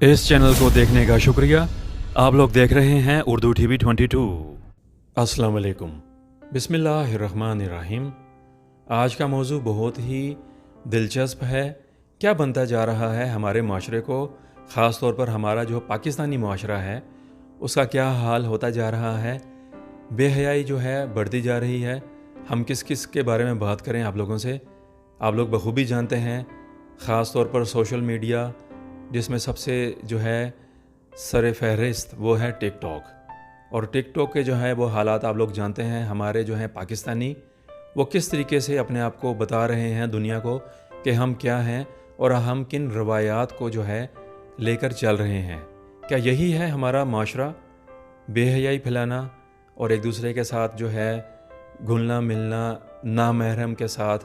इस चैनल को देखने का शुक्रिया। आप लोग देख रहे हैं उर्दू टीवी 22। अस्सलाम वालेकुम, बिस्मिल्लाहिर्रहमानिर्रहीम। आज का मौजू बहुत ही दिलचस्प है। क्या बनता जा रहा है हमारे माशरे को, ख़ास तौर पर हमारा जो पाकिस्तानी माशरा है उसका क्या हाल होता जा रहा है। बेहयाई जो है बढ़ती जा रही है। हम किस किस के बारे में बात करें आप लोगों से। आप लोग बखूबी जानते हैं, ख़ास तौर पर सोशल मीडिया जिसमें सबसे जो है सर फहरिस्त वो है टिकटॉक। और टिकटॉक के जो है वो हालात आप लोग जानते हैं। हमारे जो हैं पाकिस्तानी वो किस तरीके से अपने आप को बता रहे हैं दुनिया को कि हम क्या हैं और हम किन रवायात को जो है लेकर चल रहे हैं। क्या यही है हमारा माशरा, बेहयाई फैलाना और एक दूसरे के साथ जो है घुलना मिलना, नामहरम के साथ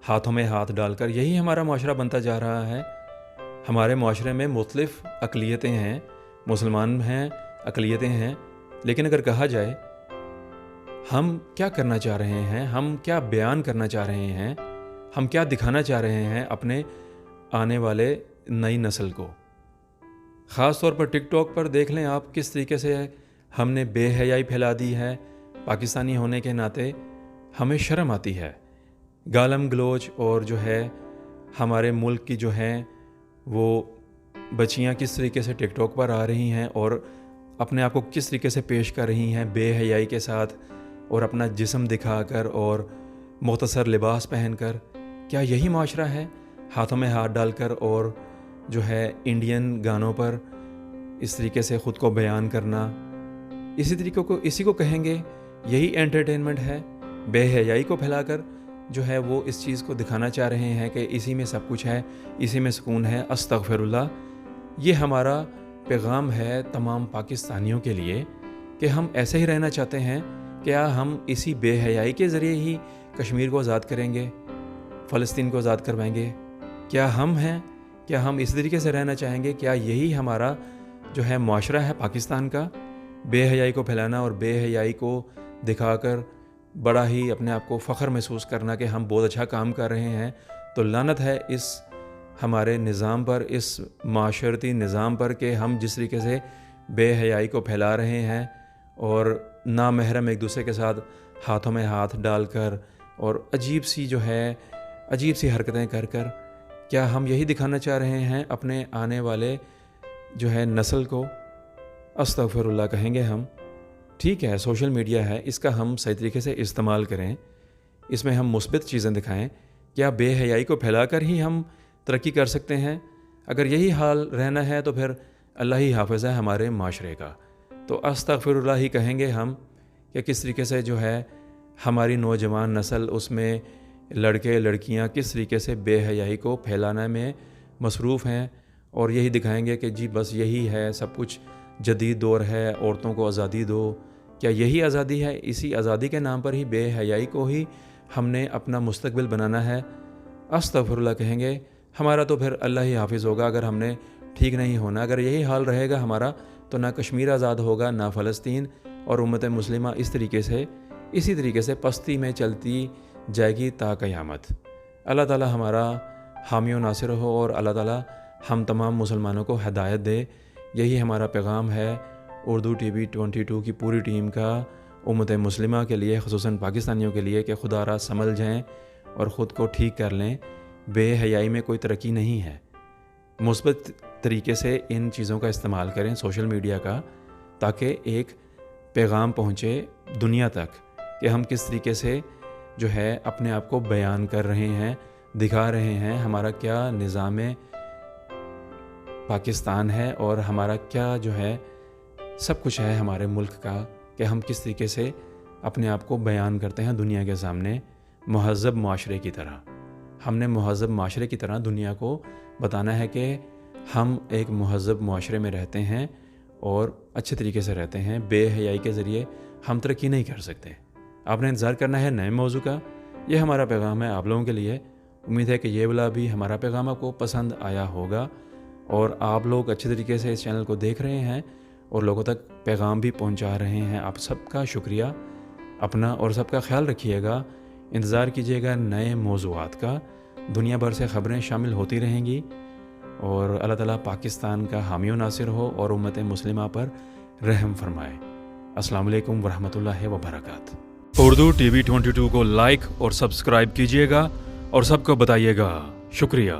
हाथों में हाथ डालकर, यही हमारा माशरा बनता जा रहा है। हमारे माशरे में मुख्तलिफ़ अक़लियतें हैं, मुसलमान हैं, अक़लियतें हैं, लेकिन अगर कहा जाए हम क्या करना चाह रहे हैं, हम क्या बयान करना चाह रहे हैं, हम क्या दिखाना चाह रहे हैं अपने आने वाले नई नस्ल को। ख़ास तौर पर टिकटॉक पर देख लें आप किस तरीके से हमने बेहयाई फैला दी है। पाकिस्तानी होने के नाते हमें शर्म आती है। गालम गलोच और जो है हमारे मुल्क की जो हैं वो बच्चियां किस तरीके से टिकटॉक पर आ रही हैं और अपने आप को किस तरीके से पेश कर रही हैं बेहयाई के साथ, और अपना जिस्म दिखाकर और मुख्तसर लिबास पहनकर। क्या यही माशरा है, हाथों में हाथ डालकर और जो है इंडियन गानों पर इस तरीके से ख़ुद को बयान करना। इसी को कहेंगे यही एंटरटेनमेंट है। बेहयाई को फैलाकर जो है वो इस चीज़ को दिखाना चाह रहे हैं कि इसी में सब कुछ है, इसी में सुकून है। अस्तगफिरुल्लाह। ये हमारा पैगाम है तमाम पाकिस्तानियों के लिए कि हम ऐसे ही रहना चाहते हैं। क्या हम इसी बेहयाई के ज़रिए ही कश्मीर को आज़ाद करेंगे, फ़लस्तीन को आज़ाद करवाएंगे? क्या हम हैं? क्या हम इस तरीके से रहना चाहेंगे? क्या यही हमारा जो है माशरा है पाकिस्तान का, बेहयाई को फैलाना और बेहयाई को दिखाकर बड़ा ही अपने आप को फ़ख्र महसूस करना कि हम बहुत अच्छा काम कर रहे हैं? तो लानत है इस हमारे निज़ाम पर, इस माशरती निज़ाम पर कि हम जिस तरीके से बेहयाई को फैला रहे हैं और नामहरम एक दूसरे के साथ हाथों में हाथ डालकर और अजीब सी हरकतें कर कर। क्या हम यही दिखाना चाह रहे हैं अपने आने वाले जो है नस्ल को? अस्तगफिरुल्लाह कहेंगे हम। ठीक है, सोशल मीडिया है, इसका हम सही तरीके से इस्तेमाल करें, इसमें हम मुस्बित चीज़ें दिखाएं। क्या बेहयाई को फैलाकर ही हम तरक्की कर सकते हैं? अगर यही हाल रहना है तो फिर अल्लाह ही हाफ़िज़ है हमारे माशरे का। तो अस्तगफिरुल्लाह ही कहेंगे हम कि किस तरीके से जो है हमारी नौजवान नस्ल, उसमें लड़के लड़कियां किस तरीके से बेहयाई को फैलाने में मसरूफ़ हैं, और यही दिखाएंगे कि जी बस यही है सब कुछ, जदीद दौर है, औरतों को आज़ादी दो। क्या यही आज़ादी है? इसी आज़ादी के नाम पर ही बेहयाई को ही हमने अपना मुस्तकबिल बनाना है? अस्तगफिरुल्लाह कहेंगे। हमारा तो फिर अल्लाह ही हाफिज़ होगा अगर हमने ठीक नहीं होना। अगर यही हाल रहेगा हमारा तो ना कश्मीर आज़ाद होगा, ना फ़लस्तीन, और उम्मत मुस्लिमा इसी तरीके से पस्ती में चलती जाएगी ता क़यामत। अल्लाह ताला हमारा हामी व नासिर हो और अल्लाह ताला हम तमाम मुसलमानों को हिदायत दे। यही हमारा पैगाम है उर्दू टीवी 22 की पूरी टीम का उम्मत मुस्लिमा के लिए, ख़ुसूसन पाकिस्तानियों के लिए, कि खुदारा संभल जाएँ और ख़ुद को ठीक कर लें। बेहयाई में कोई तरक्की नहीं है। मुस्बत तरीके से इन चीज़ों का इस्तेमाल करें, सोशल मीडिया का, ताकि एक पैगाम पहुँचे दुनिया तक कि हम किस तरीके से जो है अपने आप को बयान कर रहे हैं, दिखा रहे हैं, हमारा क्या निज़ाम पाकिस्तान है और हमारा क्या जो है सब कुछ है हमारे मुल्क का, कि हम किस तरीके से अपने आप को बयान करते हैं दुनिया के सामने महज़ब माशरे की तरह। हमने महज़ब माशरे की तरह दुनिया को बताना है कि हम एक महज़ब माशरे में रहते हैं और अच्छे तरीके से रहते हैं। बेहयाई के ज़रिए हम तरक्की नहीं कर सकते। आपने इंतज़ार करना है नए मौजू का। ये हमारा पैगाम है आप लोगों के लिए। उम्मीद है कि ये वाला भी हमारा पैगाम आपको पसंद आया होगा और आप लोग अच्छे तरीके से इस चैनल को देख रहे हैं और लोगों तक पैगाम भी पहुंचा रहे हैं। आप सबका शुक्रिया। अपना और सबका ख्याल रखिएगा। इंतज़ार कीजिएगा नए मौज़ूआत का। दुनिया भर से ख़बरें शामिल होती रहेंगी। اور اللہ تعالیٰ پاکستان کا حامی و ناصر ہو اور امت مسلمہ پر رحم فرمائے۔ السلام علیکم ورحمۃ اللہ وبرکاتہ۔ اردو ٹی وی 22 کو لائک اور سبسکرائب کیجیے گا اور سب کو بتائیے گا۔ شکریہ۔